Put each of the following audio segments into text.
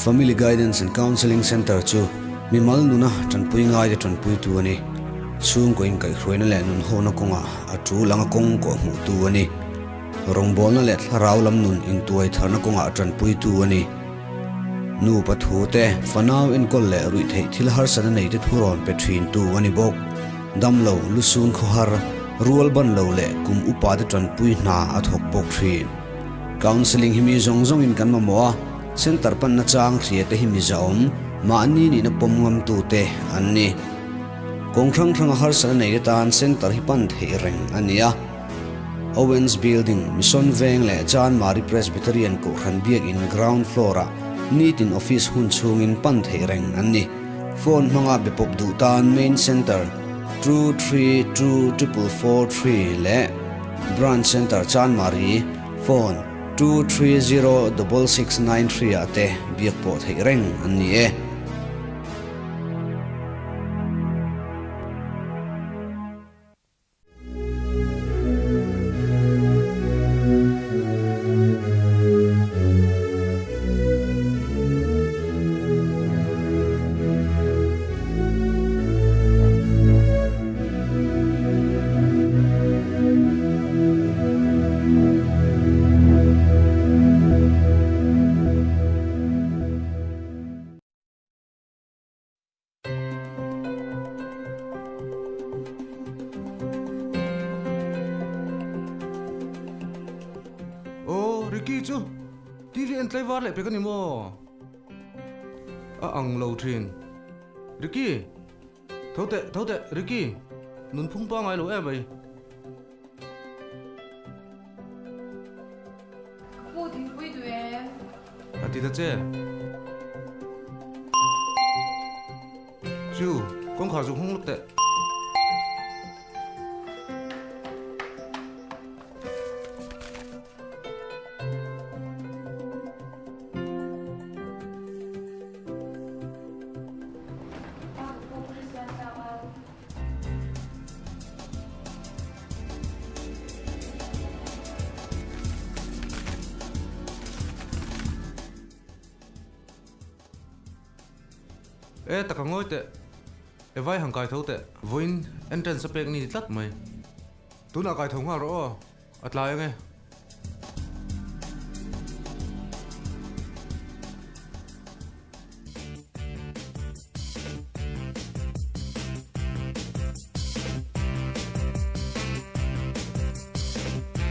Family Guidance and Counseling Center chu mimal nuna tanpui ngai de tanpui tu ani chung ko in kai khroina le nun hona konga atu langa kong ko mu tu ani rongbol na le tharaulam nun in tuai tharna konga tanpui tu ani nu pathu te fanaw in kol le rui thei thil har sana nei te thuron pethin tu ani bok damlo lusun khohar rual ban lo le kum upa de tanpui na athok bok thrin counseling himi zong zong in kan mamoa center pan na chang thria te himi zaom ma ani ni na pom ngam tu te anni kong thang thang har sana nei tan center hi pan thei reng ania Owens Building Mission Veng le Chan Mari Presbyterian ko khan biak in ground floor a need in office hun chung in pan thei reng anni phone manga bepop du tan main center 2324443 le branch center Chan Mari phone 2306693 ate biak po thei reng anni e Ricky chu TV en tlai war le pe kan mo a ang lo thin Ricky thote Ricky nun phung pa ngai lo e bai bu tin pui du e ati ta che chu con kha ju hung luk te ta ka ngoi te e vai hang kai tho te voin entrance pek ni tlat mai tu na kai thong ha ro atlai nge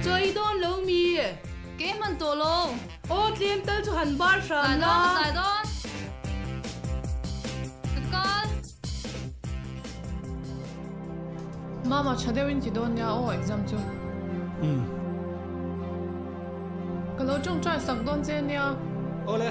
choi don lo mi ke man to lo o tlem tal chu han bar sha na sai don Mama, chade win ti don ya o exam chu. Kalau chung try sak don chen ya. ole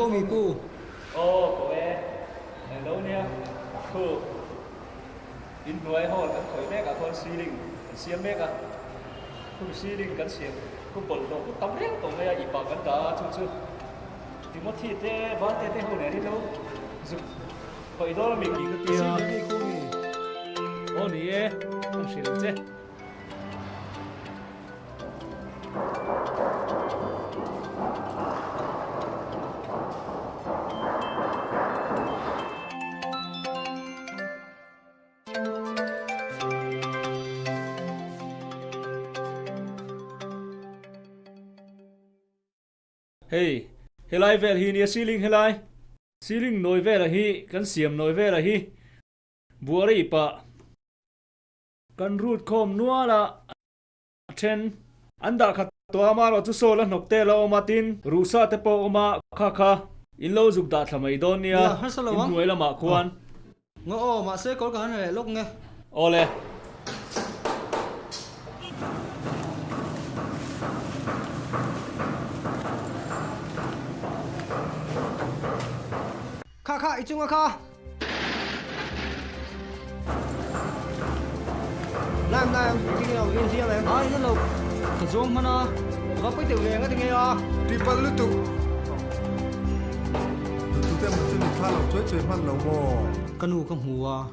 không bị pu. Cô em đâu nè? Cô in nuôi họ cần khởi mẹ cả con xí đình, xiêm mẹ cả. Cô xí đình cần xiêm, cô bận đồ, cô tắm hết tổ mẹ ỉ bảo cần cả chung chung. Thì mất thịt thế, vắt thế hồi này đi đâu? Giúp vậy đó là mình nghĩ cái Xin tiền. đi không bị. Ô nè, không xí đình chứ. Hey, helai vel hi nia ceiling helai. Ceiling noi vel hi, kan siam noi vel hi. Buari pa. Kan root khom nuala. Ten anda khat to amaro chu sola nokte la omatin rusa te po oma kha kha. In lo zuk da thamai don nia. Ya, har salo In nuai lama khuan. Ngô mà sẽ có cả này lúc nghe. Ole. Kha ichunga kha. Nam cái nào yên riêng này. Ai hello. Cái zoom mà nó. Có cái tiểu liền cái nghe à. đi bắt lưỡi tụ tụ tem một chân khá lâu chơi chơi hoan lâu mò Canu không hùa.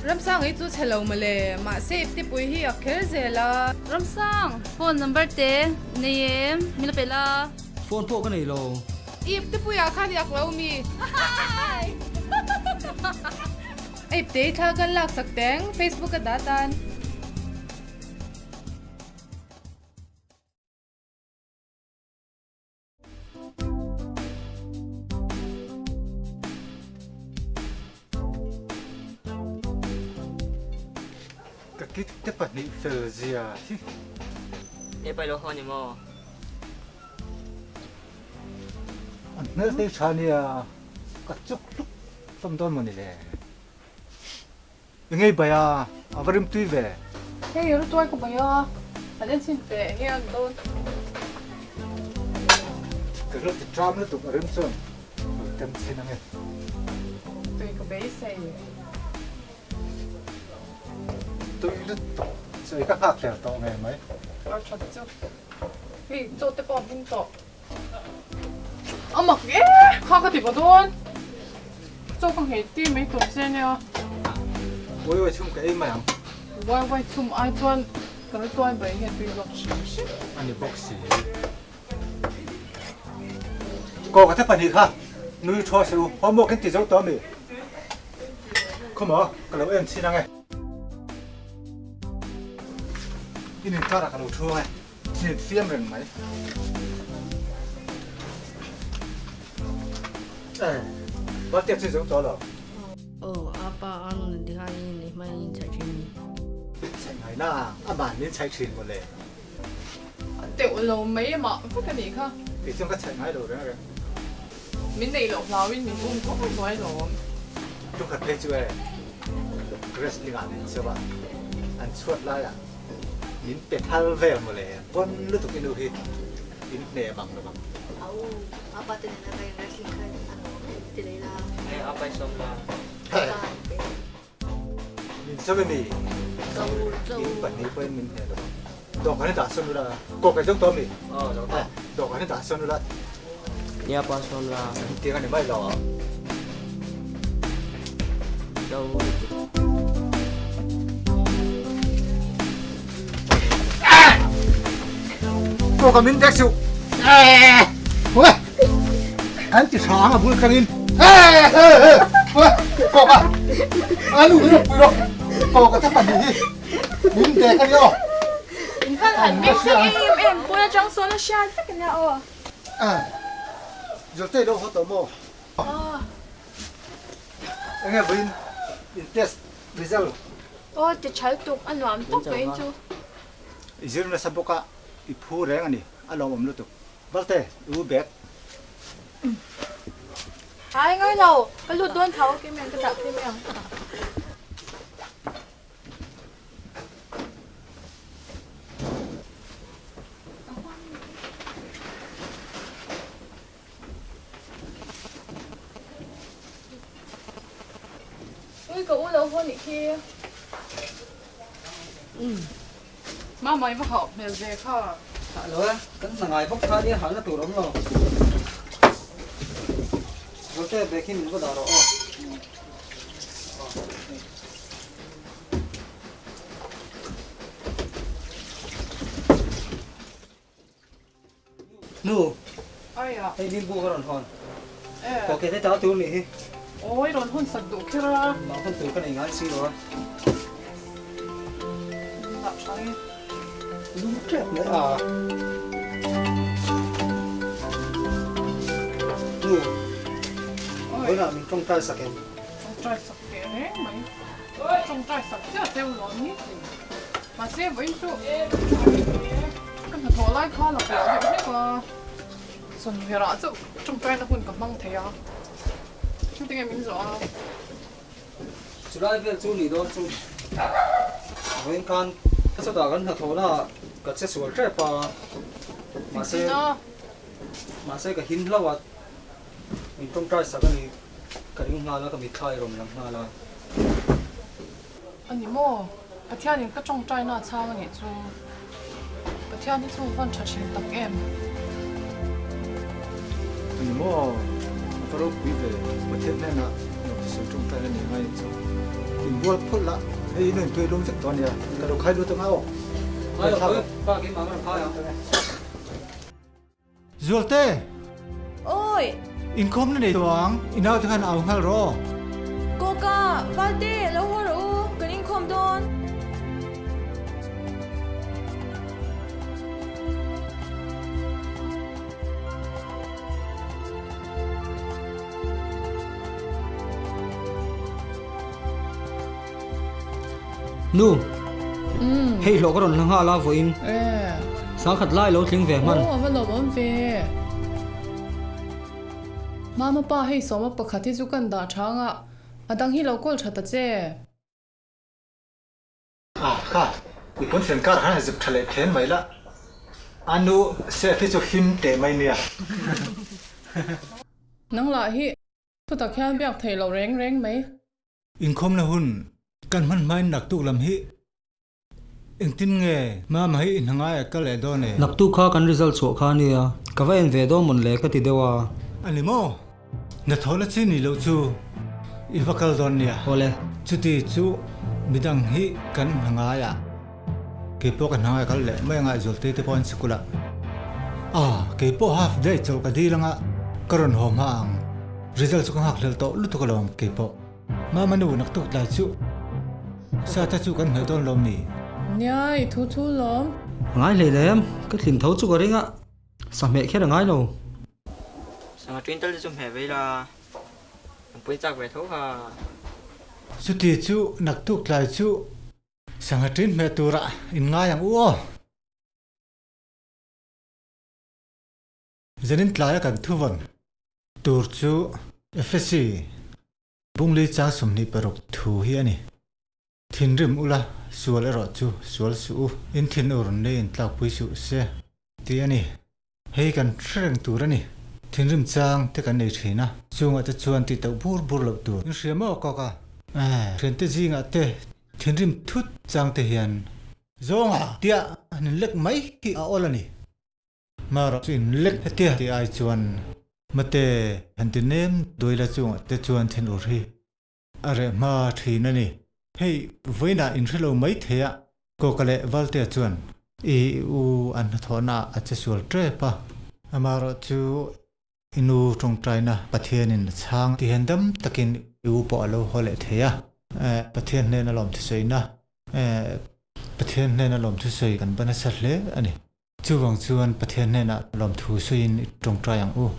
Ram sang itu hello male ma save ti pui hi akhel zela Ram sang phone number te name mila pela Phone po cái này lo. ip ti pui akha di aklo mi ip te tha kan lak sakteng Facebook ka datan cái tiếp bật định giờ gì à Để bay lo hơn mà. nơi đây cha nia cái chút lúc tâm đón mình nè ngay bây à avarim tui về Hey, you're doing good, boy. I didn't see the here don't. cái lúc thì tram nó tụt avarim sơn tem xin ngay Doing good, Beiseina. tôi lúc chơi các khác theo tao nghe mấy Ở chỗ chỗ. Hey, chỗ te bỏ bung chỗ. Mặc ghê, khác cái gì mà luôn. Chỗ con hề tim mấy tuần sen nha. ôi chung cái mà Quay chung ai tuần. Cái tuần bảy ngày tùy lọc xíu. anh boxy cô có tiếp bật định ha nuôi cho xíu họ mua cái tỷ số đó mình không mở cái lỗ em xin ngay ini cara kalau cuai ini film ren mai bắt tiếp sử dụng đó rồi apa anu di hari ini main cakap ni. chạy ngày na bạn nên chạy chuyện một lệ Tiểu lầu mấy mà, có cái gì không? thì trong các chạy ngày rồi đó Mình đi lọc lào mình cũng có một cái lầu. trong các page vậy Grace đi ăn sao bạn ăn suốt lại à nhìnเป็ดฮัลเวลมาเลยบนฤดูกินดูฮิnhìn nè bằng được bằng Apa tu nak main wrestling kan? Anu, tidak lah. Apa som lah. nhìn sao bên này nhìn bản này bên mình nè được đọc cái này đã xong rồi là có cái giống to mình đọc cái này đã xong rồi là Ni apa som lah. tiếng anh này lò Đâu. cô còn miếng textile ôi anh chỉ sáng à vui càng in cô à anh đủ được rồi cô có thắc mắc gì miếng tè cái nhau in kan han mix em puna chang so na sha tak na o à rồi tới đâu họ tao mua anh em bên test result ô thì trái tục ăn làm tốt vậy chú izir na saboka ipu reng ani alom om lutuk balte u bet ai ngay đâu cái lụt đuôn thấu cái miệng cái đạp cái miệng ui cậu u lâu hơn nhỉ kia má mày mà học mèo dê kha rồi cái là ngày bốc thang đi hẳn là tủ đóng rồi rồi cái bé khi mình có đào rồi nu ai à hay đi mua cái đòn hòn ê có cái thế cháu tủ này ôi đồn hôn sạch đủ kia ra mà con tủ cái này ngái xí rồi đạp trái đúng chết đấy à nu bây giờ mình trông trai sạch em trông trai sạch kệ đấy mày trông trai sạch chứ là theo lối nhỉ mà xem với chú cái thằng thổ lại kho là kiểu vậy đấy mà xuân về rõ chứ trông trai nó còn cầm măng thế à chúng tiếng em mình rõ chú lại về chú lì đó chú với con cái số đó con thổ là cái chất số trẻ pa mà sẽ cái hin lâu à mình trông trai sạch cái đinh hoa nó cái bị thay rồi mình làm hoa là anh mô cái thiên những cái trông trai nó sao mà nhỉ chú cái thiên những chú vẫn chả chịu tập em anh mua tôi đâu quý về một thiên này nè nó sử dụng tay này ngay rồi mình mua phốt lạ ấy nên tôi đúng rất toàn nhà cái đầu khai đôi tương áo ai rồi ba cái mà mình khai à Zulte ôi income này tuang inao thì hắn áo ngal ro cô ca vào đi lâu hơn rồi cái linh không đón nu hey lo cái đòn lăng hạ la vô in sáng khát lại lo tiếng về man vẫn lo vẫn về mama pa hay số mà bậc thì chú cần đã chăng ạ à đang hi lâu call chặt thế à cả bị con sen cả hắn giúp thale thêm mấy la anu sẽ phải cho him để mấy nè năng lại hi tôi tập khen biết thầy lâu rèn rèn mấy income na hun kan man mai nak tu lam hi eng tin nge ma mai in hangai ka le do ne nak tu kha kan result so kha ni ya ka va en ve do mon le ka ti dewa ani mo na thola chi ni lo chu i vakal don nia hole chu ti chu midang hi kan hangai ya ke po kan hangai ka le mai ngai zol te point sikula ke po half day chol ka di langa karon hom hang result chu ka hak lel to lu to ka lom ke po ma manu nak tu lai chu sa ta chu kan hoi don lom ni nhai thu lắm ngay lấy em cái thìn thấu chú cái đấy ạ sao mẹ khét là ngay đâu sang chuyến tới chúng hè vậy là bây giờ về thấu hà chú ti chú nặc tu lại chú sang chuyến mẹ tu ra in ngay yang uo dân in lại cái thu vần tu chú FSC bung lý trang sum ni perok thu hi ani thin rim ula sual ero chu sual su in thin urun ne in tlak pui su se ti ani hei kan threng tur ani thin rim chang te kan nei thina chunga te chuan ti to bur bur lo tur in riamo ka ka thren te jinga te thin rim thut chang te hian zonga tia an lek mai ki a olani maro chin lek tia ti ai chuan mate antinem doila chunga te chuan thin ur hi are ma thina ni hey với na in hello mấy thế ạ cô cái lệ valte chuan u an thona a chesual tre pa amaro chu inu trong china pathian in chang ti hendam takin u po lo hole thế à pathian ne na lom thu sei na pathian ne na lom thu sei kan bana sat le ani chu wang chuan pathian ne na lom thu sei in trong triang u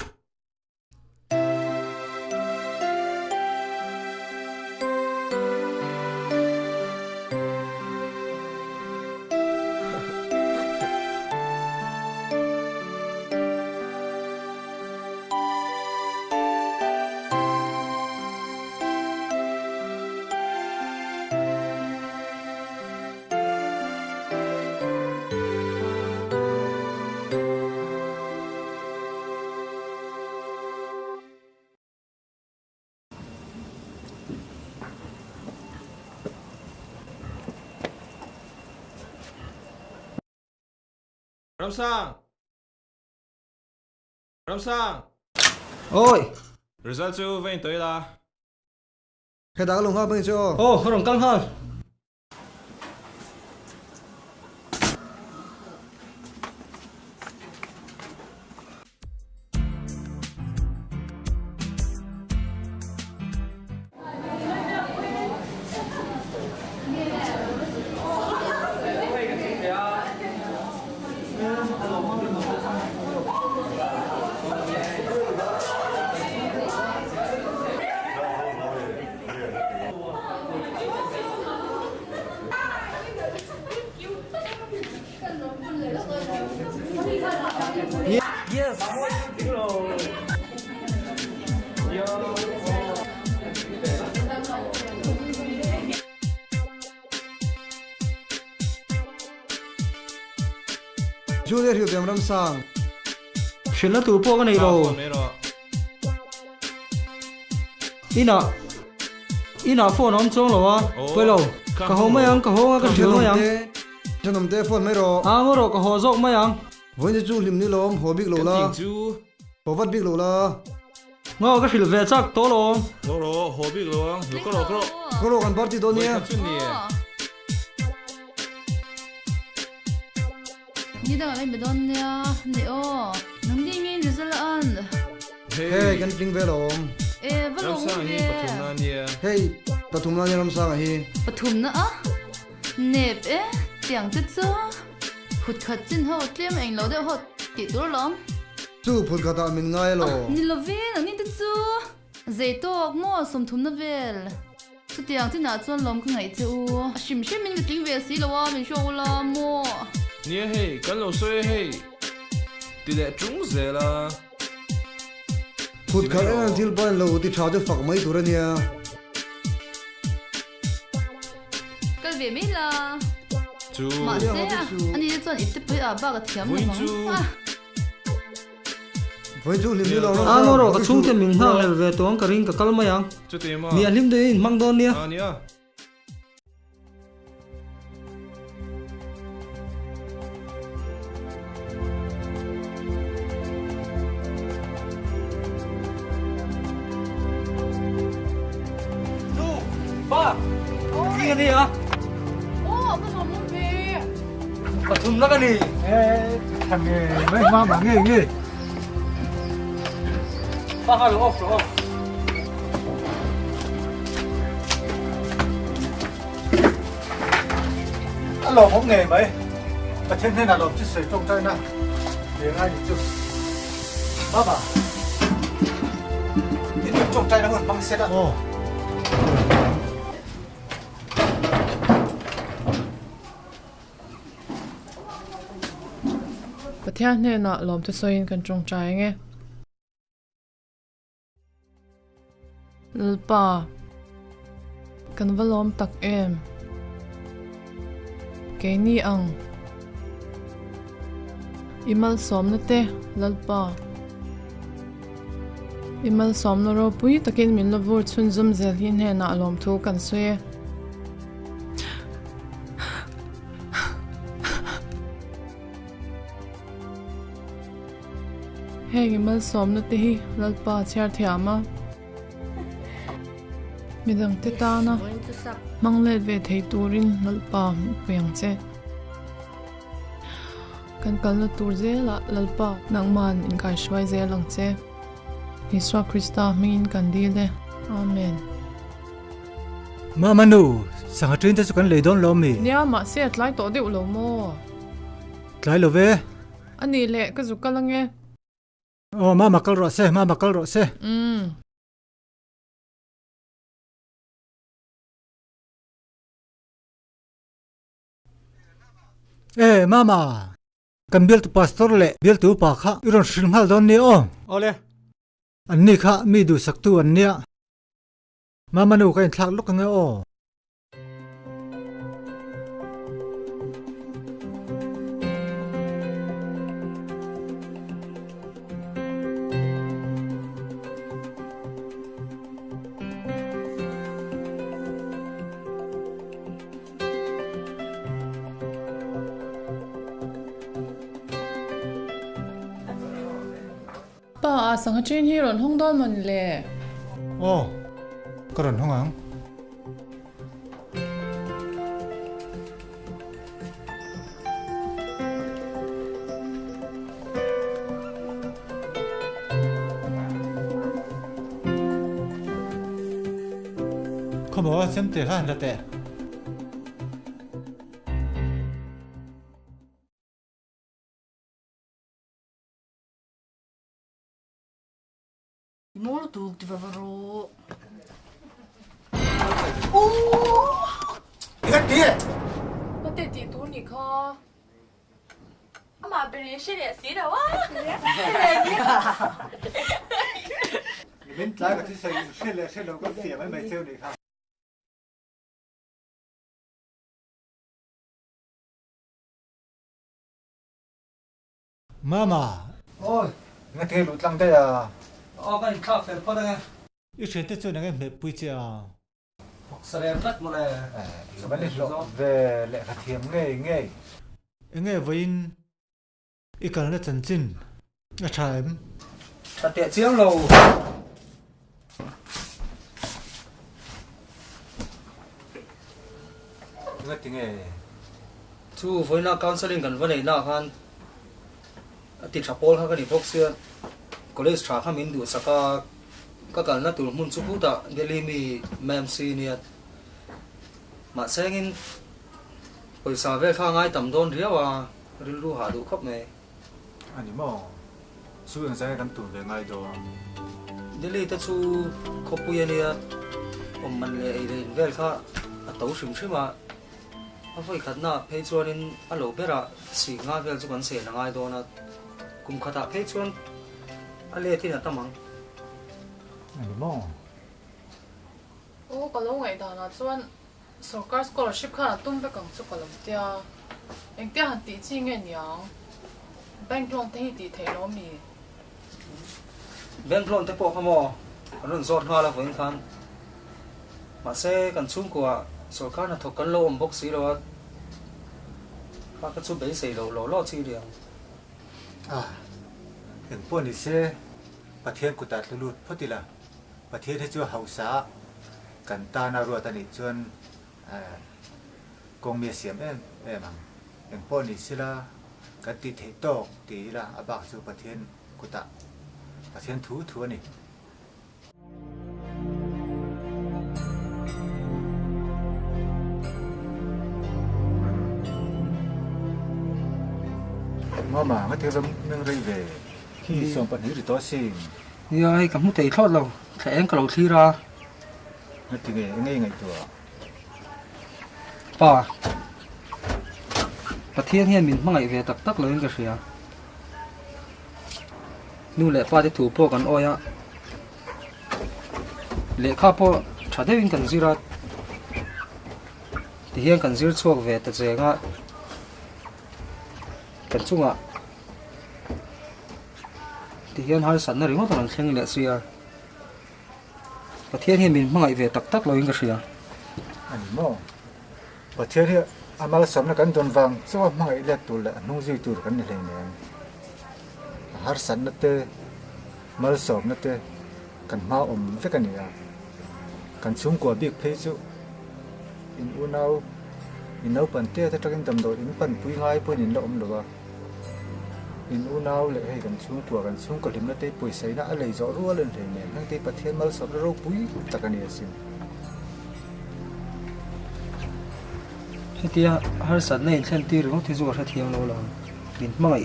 Ramsang. Ramsang. Ôi, Result chu vein tới la. cái đó lùng hơn bây giờ. Ô, rồng căng hơn. Yes. Julia hiểu điểm Ramsang. Chuyện nó tụ po cái này rồi. Ina phone ông trông rồi à? Quay lâu. Cả hồ mấy anh, cả hồ cái chuyện mấy anh. Cho nằm té phone mấy rồi. À ngô rồi cả hồ dọc mấy anh. Với những chú lim ní lom, hồ big lô la. Hồ vắt big lô la. Ngô cái chuyện về chắc to luôn. Ngô rồi, hồ big luôn. Ngô có rồi. Có rồi, ăn party đó nhé. Ni đang ở bên bên nha, nè ô, nung đi nghe như là ăn. Hey, cái tiếng về lom. Vẫn ổn về. Hey, Pathum na Ramsang hi. Pathum na á, nẹp tiếng tết chứ. Hụt khát chân hậu tiêm anh lâu đều hụt kỹ tốt lắm. Chú phun khát mình ngay lo. Ni lo về nè ni tết chứ. Dây to ngô sum thum na về. Chú tiếng trên nào chọn lắm cái ngày chứ. Sim mình cái tiếng về xí lo mình show la mo. Nia hey, kan lo soi hey. Ti le chung ze la. Phun khát anh til ban lâu thì cháo cho phật mấy tuổi nha. Cái về mấy là. Chú. Mà sẽ anh đi chọn ít bữa à ba cái thiam này mà. Với chú lim đi lo. À ngô rồi cái chung thì mình hàng về tuang cái ring cái cal mấy anh. Chú tìm à. Nia lim đi mang đón nia. À nia. Ba, cái gì à? Ô, cái hòm nó về. Pathum na cái gì? Thằng mấy má mà nghe. Ba hai off rồi. Alo không nghề mấy. Mà thiên thế nào lộp chứ sợi trong tay nè. Để ngay đi chứ. Ba bà. Thì điểm trong tay nó hơn băng xét á. Cái thiên này nọ lom tới soi cần trông trái nghe. Lpa. Cần vào lom tắc em. Cái ni ang. Imal xóm nó tê, lalpa. Imal xóm nó rồi bùi takin mình là vô chun zoom zel hin hè nọ lom thu cần xuê. Hey, imal xóm nó tê hi, lalpa char thiama. Midang tê ta na. Mang lệ về thấy turin lalpa bèng che. Kan là tur ze la lalpa nang man in kai shwai ze lang che. Iswa Krista min kan di le. Amen. Mà manu, sang trên ta sukan lấy đón lo mi. Nia ma se tlai to de ulo mo. Lại lo về. Ani le ka zuka lang e. Mà makal ro se. Mama. Kan bil tu pastor le, bil tu pa kha. Iron shringhal don ni o. Ole. Anni kha mi du saktu annia. Mama nu kain thlak luk nga o. à sang trên hi ron hong don man le ô có rộn không ăn không có xem tiền là tệ Molo tu ti favoro. cái gì có thể chỉ tu nhỉ kho mà bên này sẽ để xí đâu á. bên trái cái thứ sẽ là có tiền mấy mày treo đi không mama ôi nghe thấy lụt lăng đây à cái cà phê có đây ít chuyện tới chỗ này mẹ bùi chia sẽ đem tất một này vấn đề lộ về lệ hạt hiếm nghe với ít cần là chân chính là trái thật tiện chiếng lầu nghe tiếng nghe chú với nó counseling gần vấn đề nào hanติดชาโปลเขาก็นี่พวกเสื้อก็เลยชาข้ามินดูสักก็กันนั่นตัวมุนสุกุตะเดลีมีแมมซีเนี่ยมาเซ็งินไปสาวเวลข้างไงต่ำโดนเรียกว่ารู้หาดูครบไหมอันนี้มั้งสู้ยังใช้กันตัวเวงไงตัว เดลีแต่ชูคบปุยเนี่ยผมมันเลยเวลข้าตัวชิมใช่ไหมเอาไฟขัดหน้าเพจชวนินอโลเบระสีง่ายเวลจุกันเสียง่ายตัวนะกุมขัดเพจชวนอะไรที่นั่นตั้งมั้งอันนี้มั้งโอ้ก็ลงไอ้ตานะส่วนสกอร์สกอลชิพค่ะตุ้มไปกังสุกลมเตียเอ็งเตียหันตีจริงเงี้ยยังแบงค์ลงที่ตีเทโนมีแบงค์ลงแต่พวกเขาโมกันรุ่นสดมาแล้วผมทันมาเซ่กันชุ่มกว่าสกัดน่ะถกกันโลมบกสีแล้วข้าก็ชุ่มไปใส่โลลอดสีเดียวเห็นพวกนี้เซ่ประเทศกุตัดลุดพอดีละประเทศที่ชั่วเฮาซากันตานารัวตันนี่จวนกงเมียเสียมมังเห็นพวกนี้สิละกันติเทตอกตีละอาบักสู่ประเทศกุตัดประเทศทั่วนี่มาเที่ยวเมืองไรเวที่ส่งปัญหาหรือตัวสิ่งนี่ไอ้กับมุ้งตีทอดเราแข่งกับเราทีละนั่นถึงไงตัวป่าประเทศเฮียมินมั่งไอเวตักเลยก็เสียนู่นแหละป้าที่ถูกพวกกันอ้อยอะเละข้าพอชาเดวินกันซีรัดที่เฮียกันซีรัดช่วงเวตัดเจงะกันจุงอะที่เฮียนหาสันน่ะหรือว่าตอนนั้นเชียงเละเสียประเทศเฮียมินมั่งไอเวตักเลยก็เสียอันนี้มั้งประเทศที่อามาลสมนักกันโดนฟังสว่ามั่งไอเล็กตัวละนุ่งจีตัวกันนี่เลยเนี่ยหาสันนั่นเตะมาลสมนั่นเตะกันมาเวกันนี่กันชุ่มกว่าบิ๊กเพจุอินอุณเอาปันเตะถ้าจะกินตำโดอินปันปุยง่ายปุยนินละหรือว่าอินอุณเอาเลยให้กันชุ่มตัวกันชุ่มก็ลิมนั่นเตะปุยใส่น่ะอะไรจะรัวเลยเนี่ยทั้งที่ประเทศมาลสมแล้วเราปุยตะกันนี่สิที่หาสันในเช่นที่เราที่จะว่าเที่ยวเรามินมั่งไ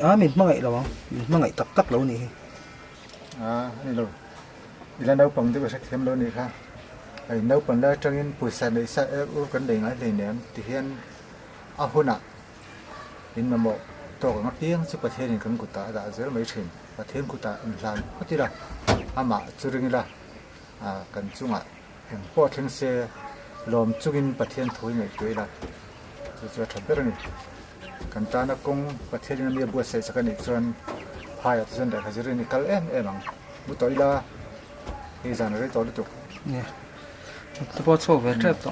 อมินมั่งไอเรามินมั่งไอตักเรานี่นี่เราอีแล้วเราปังที่ว่าเที่ยวเรานี่ค่ะไอ้เราปังได้จังอินปุยใส่ในใส่กันได้ง่ายเลยเนี่ยที่เห็นอาหุ่นอ่ะอินมาบอกตัวกับเพียงสุประเทศนี่กันกุตาแต่เจอไม่ถึงประเทศกุตาอินลานก็ที่ละอามาจุดนี้ละกันจุงอ่ะเห็นพอถึงเสียลมจุกินประเทศถุยไม่ตัวละจะทำเป็นนี่กันตานักกงประเทศนี้มีบัวใส่สักนิดส่วนพายส่วนเด็กเขาจะเรียนกัลมังบุตรอีละเฮจันเรตัวลุตุเนี่ยจะพอโชว์เวทเทปต่อ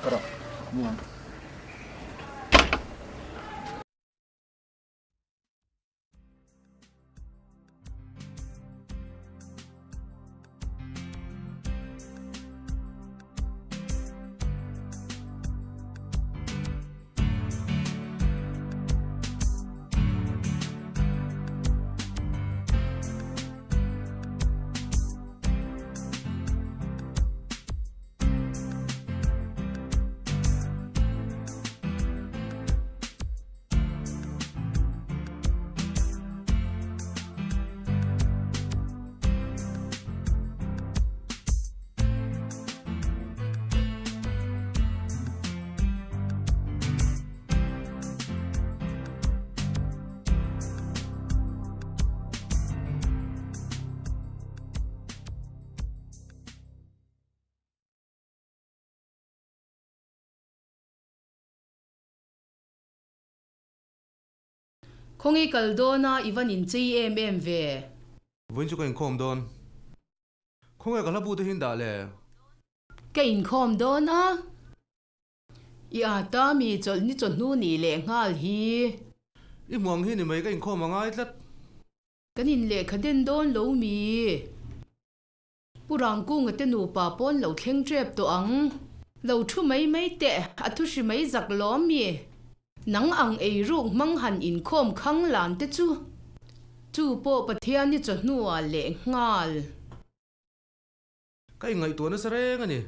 không ai cần đó na Ivan in chơi em về vẫn chưa có in khom đòn không ai cả là bù tới hiện đại lệ cái in khom đó na ya ta mi chọn ni chọn nu ni lệ ngal hi ít muang hi ni mấy cái in khom mà ngay lắm cái in lệ khát đến đón lâu mi Purang cung ở tên nụ bà bón lâu khen trẹp tổ ăn lâu thu mấy tệ thu sĩ mấy giặc ló mi nắng ăn ấy ruộng mang hẳn in khom khăng làn tê chu bộ bát thiên ni chọn nu lệ ngal cái ngày tuổi nó sẽ reng anh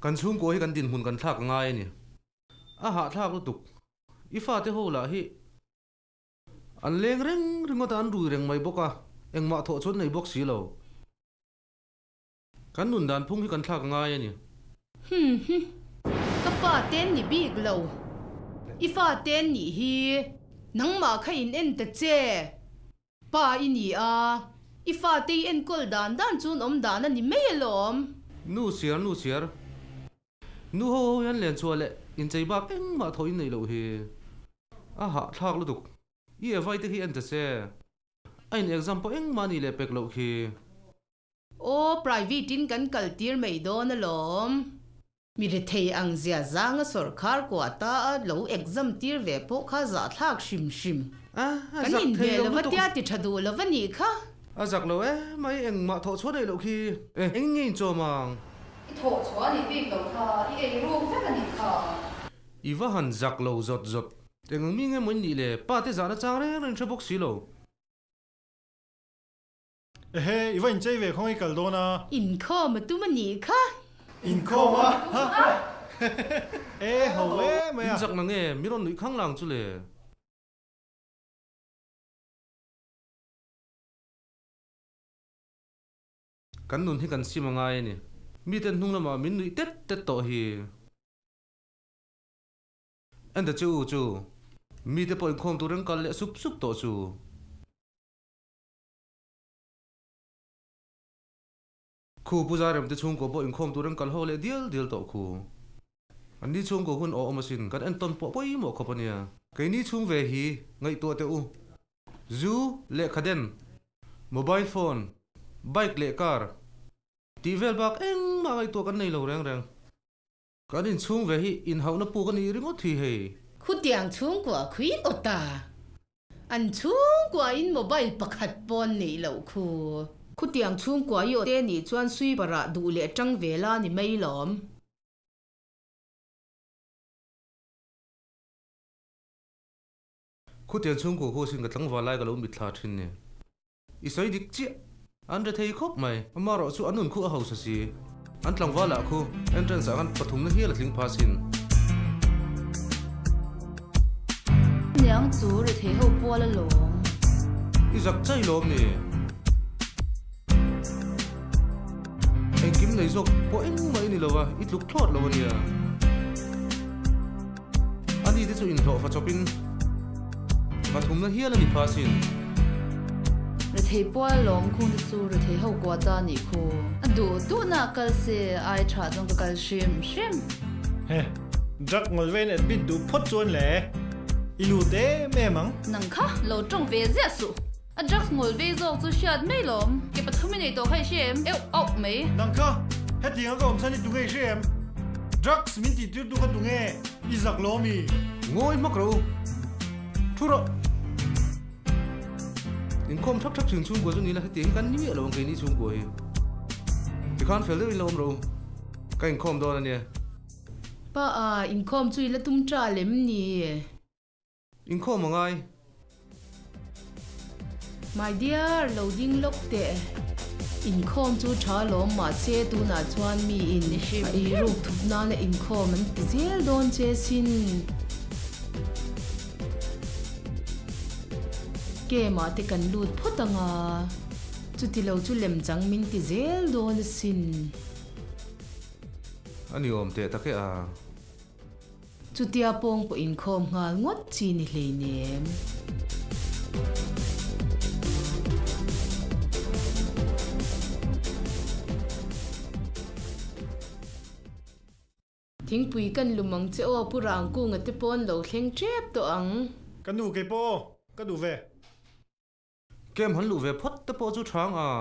กันชุ่มกูให้กันดินหุ่นกันทักง่ายนี่หาทักลุตุกอีฟ้าเตะโหละฮิอันเลี้ยงเร่งรึงก็ตานดูเร่งไม่บอกอ่ะเอ็งมาโถชนในบอกสีเรากันหนุนดานพุ่งให้กันทักง่ายนี่ก็ฟ้าเต้นนี่บีกเราอีฟ้าเต้นนี่ฮีนังมาขยินเอ็นตะเจป้าอินี่อีฟ้าเต้เอ็นกอลดานจูนดานนั่นนี่ไม่หลอมนู่เสียนู่โหยันเลียนชัวเละอินใจบ้าเอ็งมาถอยในเราเฮหาทักลุตุกอีไฟที่เห็นจะเสียไอ้เนี่ย example เอ็งมานี่เละเป็กเราเฮโอ้ private อินกันกัลตีร์ไม่โดนหลอมมีเรื่องอังเสียจางสรคาร์กว่าตาเรา exam ตีร์เวปข้าจะทักชิมกันอินเวลวัดยาติดดูแล้ววันนี้ค่ะจักเราไม่เอ็งมาถอดชัวในเราคีเอ็งงี้จอมังถอดชัวนี่ปีกเราค่ะอีเอรูปแค่กันนี่ค่ะอีว่าหันจักเราจดแต่งมีเงี้ยมันนี่เลยป้าที่จานจางเรื่องชอบบอกสิเราเฮ้ยอีว่าอินใจเวของไอ้กัลโดนะอินข้อมาตุ้มันนี่ค่ะอินข้อมาฮะโหไม่อินจักนังมีรอนหนุ่ยข้างหลังจุเลยกันนุ่นที่กันซิมังไงนี่มีแต่นุ่งละมามินนุ่ยเต็ดต่อฮีอันเดจูมีแต่ปอยคมตัวเรื่องกันเละซุบต่อจูคู่ผู้ชายเริ่มจะชงกับปอยคมตัวเรื่องกันเขาเละเดียวต่อคู่อันนี้ชงกับคนออกมาสินกันอันต้นปอยหมอกขบเนี่ยไก่นี้ชงเวฮีไงตัวเตอูจูเละขัดเด่นโมบายโฟนไบค์เละคาร์ทีเวลบักเอ็งมาไงตัวกันในเราแรงกันอินชุ่มเวฮีอินเฮานับปูกันนี่ริงอทีเฮคุณเตียงชุ่มกว่าคุยอตาอันชุ่มกว่าอินโมบายปักขัดปอนนี่เราคุณเตียงชุ่มกว่าอยู่เต้นี่จวนซุยบระดูเละจังเวลานี่ไม่หลอมคุณเตียงชุ่มกว่าโคสินกับตั้งวาไลกับเราบิดลาชินเนี่ยอีสายดิกเจียอันจะเทยคบไหมมารอสู้อันนู้นคู่เอาสิ อันหลังว่าละคู่เอ็นเทรนส์กันปฐมนักเรียนลิงพาสิน娘族的提后波了龙อีจักใจลมนี่เอ็งกิมในซอกพอเอ็งไม่นี่แล้ววะอีลุกทอดแล้วเนี่ยอันนี้ที่สุดอินโทรฟ้าช็อปปิ้งปฐมนักเรียนลิงพาสิน的提波龙空的族的提后国家你哭ดูน่ากัลเสียไอชาตรงกัลชิมเฮ้จักงอลเวนบิดดูพดจวนแหละอีลูเต้แม่มังนังค่ะเราจงเวเสียสุจักงอลเวจอกจะเชียดไม่หลอมเก็บปฐมในตัวให้เชื่อมเอาไม่นังค่ะเฮ็ดที่งั้นก็ผมสันนิษฐานเชื่อมจักสมินติดตัวกันตรงนี้อีจักล้อมีงอยมักรู้ทุระอินคอมทักถึงชุ่มกว่าจุดนี้ละเตียงกันนี่เราบางทีนี่ชุ่มกว่าที่ข้านเฟลเลอร์อินลมเราก็อินคอมโดนเนี่ยป้าอินคอมช่วยละตุ้มจ่าเล่มนี่อินคอมมั้งไง My dear เราดิ้งล็อกเตะอินคอมจู่ช้าล้อมมาเซตูน่าจวนมีอินไอรูปทุบนั่นอินคอมมันติเซลโดนเจสินเกมาติกันลูดพอตังาจุดที่เราจุเล็มจังมินติเซลโดนสินอันนี้อมเตะตะเกียจุดที่อาปงปอินคอมงานงดจีนเลยเนี่ยทิ้งปุยกันลุมังเจ้าผู้ร่างกู้เงินที่ปนเราเข่งเจ็บตัวอัง cái nụ cái po cái đủ về kem hắn lụ về phất tới po chú tráng à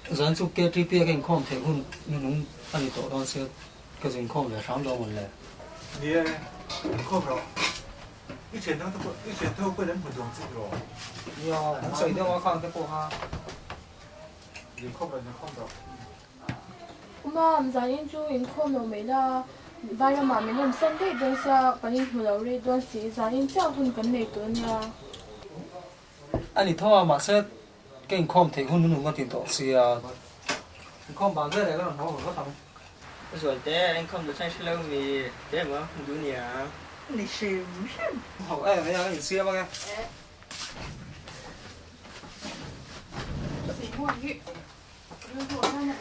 dân số KTP cái con thể hun Nung anh đi tổ đó sẽ cái gì con về sáng đó một lẽ đi không rồi以前都被人不懂事了呀那水的我看这波哈你空了Mà giờ in chú in không đâu mấy là vài năm mà mình làm xong đấy đơn sa cái in thu đầu đấy đơn sĩ giờ in chắc hơn cái này tuần là anh đi thua mà sẽ cái con thể hun Nung cái tiền tổ sẽ con bán cái này nó có thằng rồi thế anh không được sang lâu thì thế mà không đủ nhà lịch sử học em bây giờ mình xưa bao cái sĩ hoa gì rồi hoa này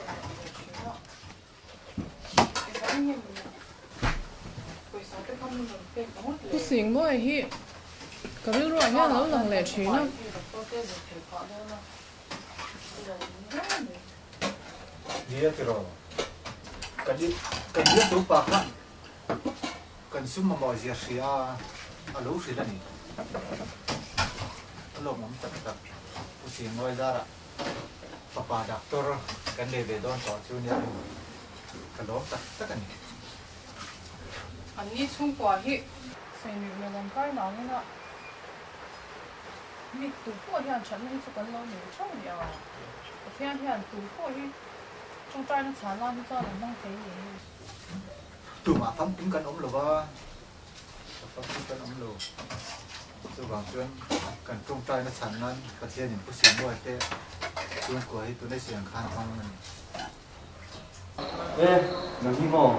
cái sĩ mua gì cái biết rồi nhá nó lần lẻ chín lắm đi rồi cái đi đủ bạc lắm cần sum mà mọi gì à lũ gì đó nhỉ lồng mắm tật cái gì ngoài ra là papa doctor cái này về đón cho chú nhá cái đó tất cả nhỉ anh đi chung qua hi sai nữ là làm cái nào nữa mi tụ phố thì anh chân mình chỉ cần lo nhiều trong nhà thiên thiên tụ phố hi trong trái nó chán lắm cho nó mang cái gì tụ mà phong tính cần ống lửa ba phong tính cần ống lửa rồi bằng chuyên cần trong trái nó chán lắm cái thiên những cái gì mua thế chuyên của ấy tụi nó xiềng khăn phong này làm gì mà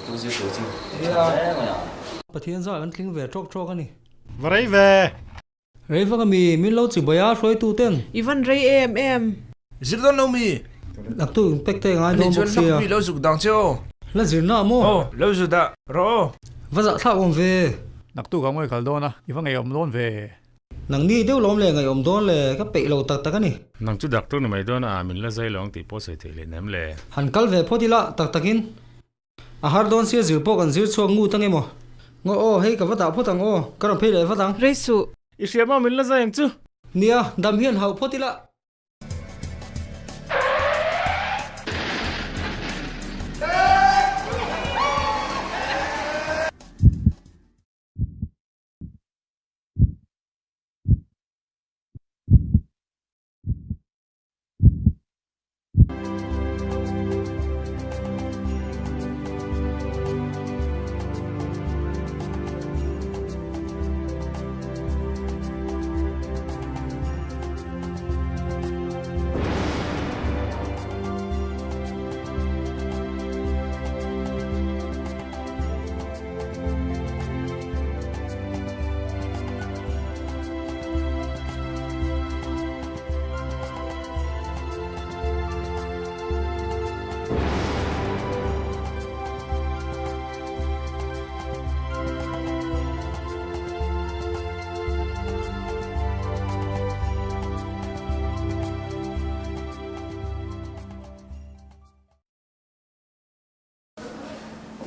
tôi sẽ tổ chức bà thiên giỏi vẫn kinh về chọc cái này và đấy về đấy vâng mi lâu chỉ bây giờ rồi tu tên Ivan Ray em zir don lo mi đặc tu pek te ngai dom bok sia mi lo zuk dang cheo là gì na mo lo zu da ro và dạ thao om về đặc tu không ai khởi đôn à, Ivan ngày om đôn về nang ni deu lom le ngai om don le ka pe lo tak tak ani nang chu dak tu ni mai don a min la zai long ti po se the le nem le han kal ve photi la tak takin a har don sia zir po kan zir chuang ngu tange mo ngo o hei ka vata photang o ka ram phei le vatang Reisu i siama min la zai ang chu nia dam hian hau photi la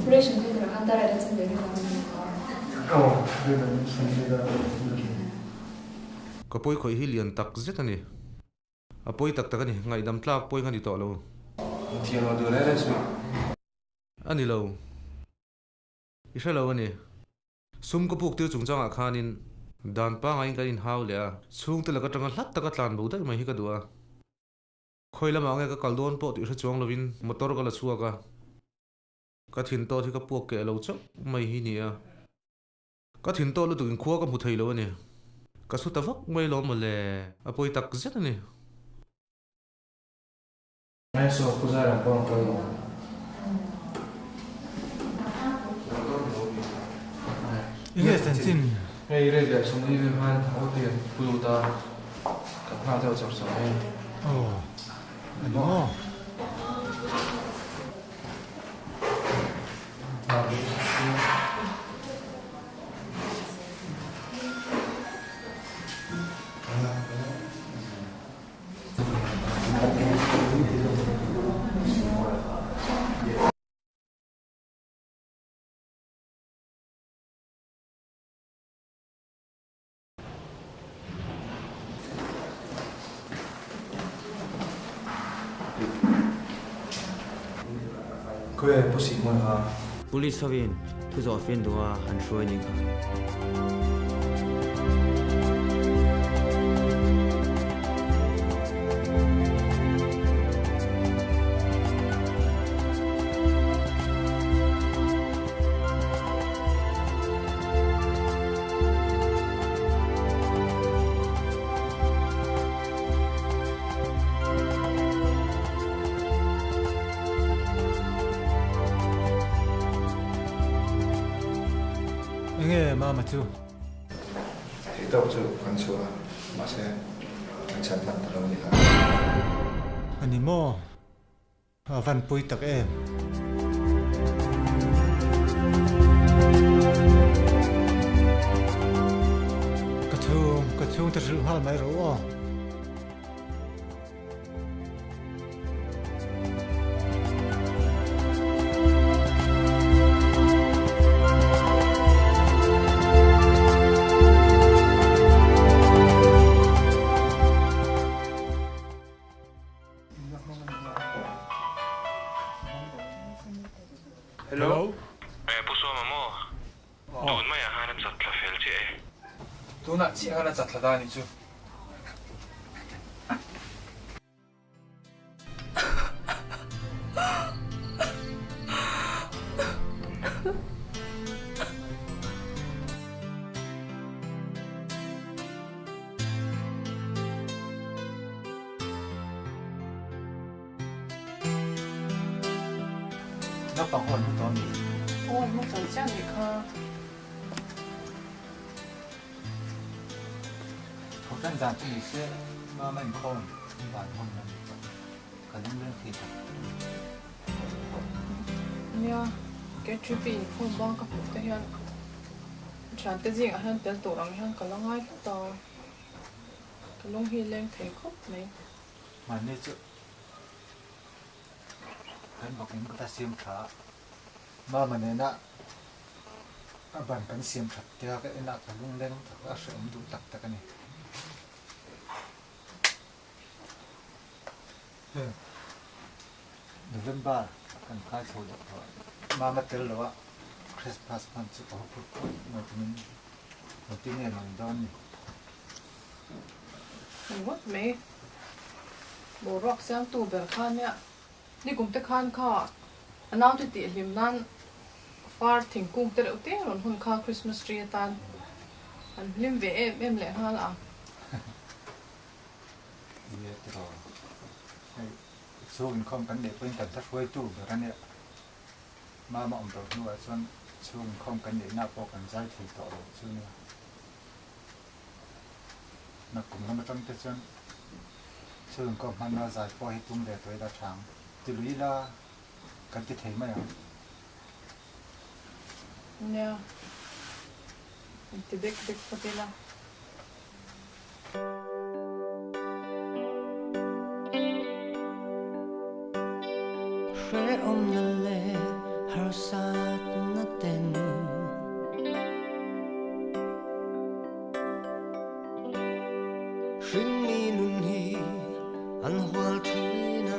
operation 그 그런 한 달에 좀 내려가는 거. cái poi khoi hi lian tak zet ani a poi tak tak ani ngai dam tlak poi ngani to lo thiên lo đưa đấy rồi ani lo isha lo ani sum ko puk tir chung chang a khanin dan pa ngai ka in haw le a chung te la ka tanga hlat taka tlan bo dai mai hi ka duwa khoila ma ngai ka kaldon po ti chuang lovin motor ka la chuaka ka thin to thi ka puak ke lo chok mai hi ni a ka thin to lu tu in khuwa ka mu thei lo ani ka su ta vak mai lo mo le a poi tak zet ani ngay sau khi ra làm con tôi 이게 전진 ngay đây là chúng đi liên hoan tháo tiền bưu ta cặp nào theo chọc sỏi 어 Quê bố sĩ môn hả? Police Havin, thu dọn phiên đồ hẳn xuôi những Nghe mà chú. Thì đâu chú con chú mà sẽ chẳng bắt đầu như thế. Anh đi mô. Văn bùi tắc em. Cái chung thật sự hal mấy rồi. Hello. Puso mo. Doon may hanap sa trafel si Doon na siya na sa tlada ni Chu. Nó bằng hồn của tôi. Ôi, mất rồi chắc gì cơ. Thật ra rằng thì sẽ mà mình không phải hồn mình. Cần lên thì thật. Nha, KTP Mission Veng ka putte hian. Chan te jing a han tel turang hian ka langai ta. Ka long hi leng thei khop mai. Mà nên chứ. Kan bọc em ta xiêm khá mà nên nè bạn kan xiêm thật thì cái nè phải lung lên thật sự đủ tắc tắc cái này November kan khai số được rồi mà tel rồi Christmas man chứ có phút một tí này bằng đón What me? Bo rock sang tu ber khan ya. Ni kum te khan kha. Anau te ti lim nan far thing kum te te ron hun kha Christmas tree tan. An lim ve em le ha la. Ye tro. Chung không cần để quên tận tất với tu rồi anh ạ. Mà mong rồi nuôi xuân chung không cần để nào có cần giải thì tỏ rồi chung nữa. Nó cũng là một trong cái chân chung có mà nó giải qua hết tung để tới đã sáng. Từ lúc là cần cái thế mà à? Nha. Ti dek patela. Shre om na le har sat na ten Shin mi nun hi an hwal thina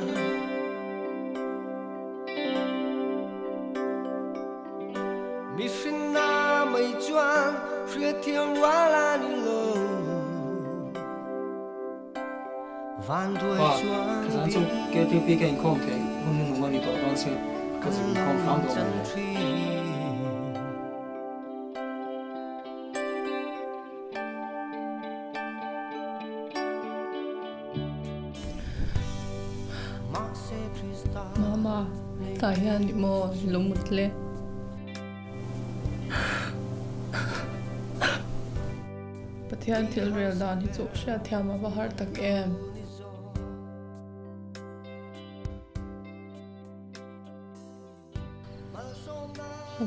Mi shin na mai chuan shre thiam wa la ni lo Van đuôi chuan Cái số KTP cái không thể không muốn đi tổ con xe cái gì không phán đồ Mama, ta hian ni mo lumut le. Pathian thil rel dan hi chu sha thiama bahar tak em.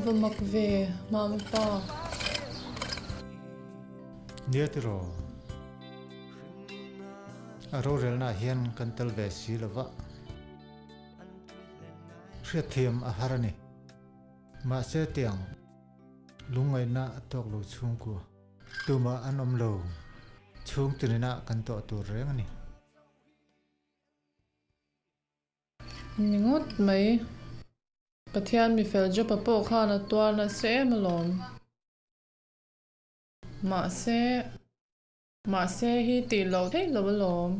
Vamak ve mama pa. Niat ro. Aro rel na hian kan tel ve si lova. Shia thiam a harani. Ma se tiang lungai na tok lo chung ko. Tuma anom lo. Chung tinina kan to tu reng ani. Ningot mai Pathian mi fel jo papo khana twal na se malom ma se hi ti lo thei lo lom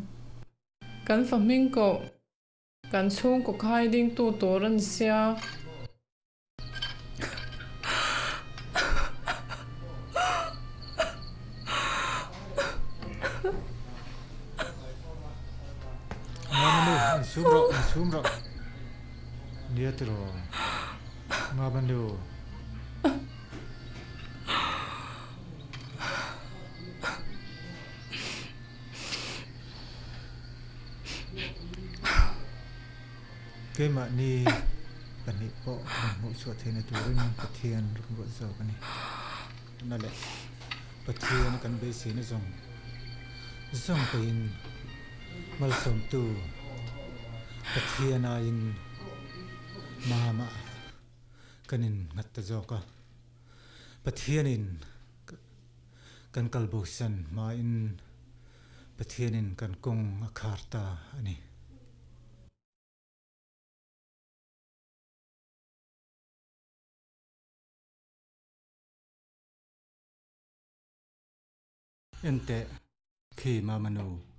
kan faming ko kan chung ko khai ding tu to ran sia sumro dia tero ma bandu cái mà ni bản ni bộ ngũ suốt thế này tụi mình bát thiên rung rộn rộn cái này nó lại bát thiên nó cần Beiseina dùng pain mal som tu bát thiên ayin mama kanin ngat ta zoka bát thiên in kan kalbosan ma in bát thiên in kan kong akarta ani ente khi mà manu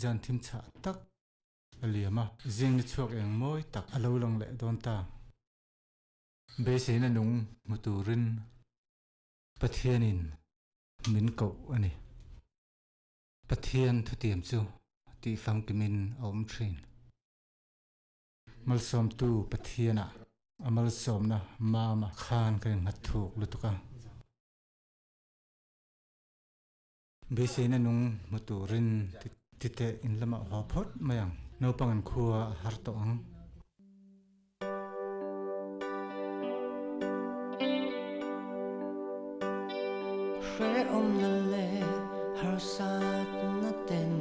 jan thim cha tak aliama jing ni chuak eng moi tak alo long le don ta Beiseina nung muturin pathianin min ko ani pathian thu tiam chu ti fam kimin om thin mal som tu pathiana amal som na mama khan kan hathuk lutuka Beiseina nung muturin tite in lama hopot mayang no pangan khua harto ang Shre om le har sat na ten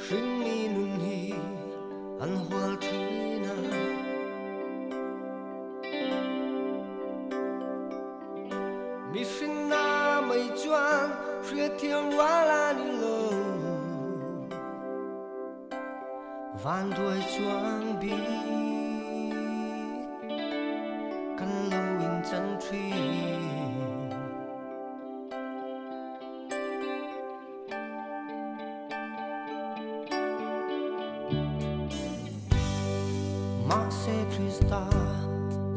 Shin mi nun hi an hwal thina Mission Veng chuan shre thiam wa la ni lo van đuôi chuan bi kan lo in chân tri ma se Krista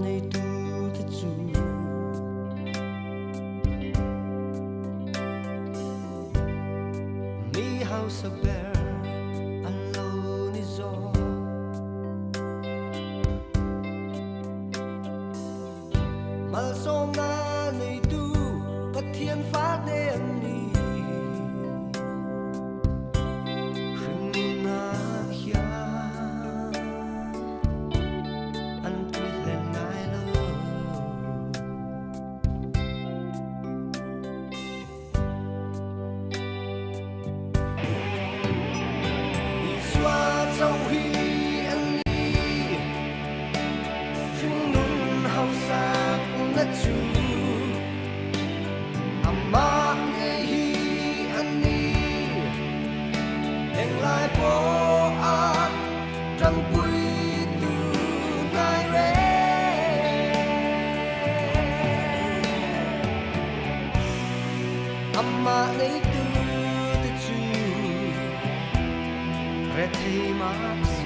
nei tu te chu house of bear and lone is all mal som na nei tu pathian phát ne an ni shing na hia an tu le nai lo Châu hi anh đi Trinh nung hậu sắc đất chu Amma nghe hi anh đi Em lại phố an Trăng bụi từ nai rê Amma nghe từ chu Rê thầy mạc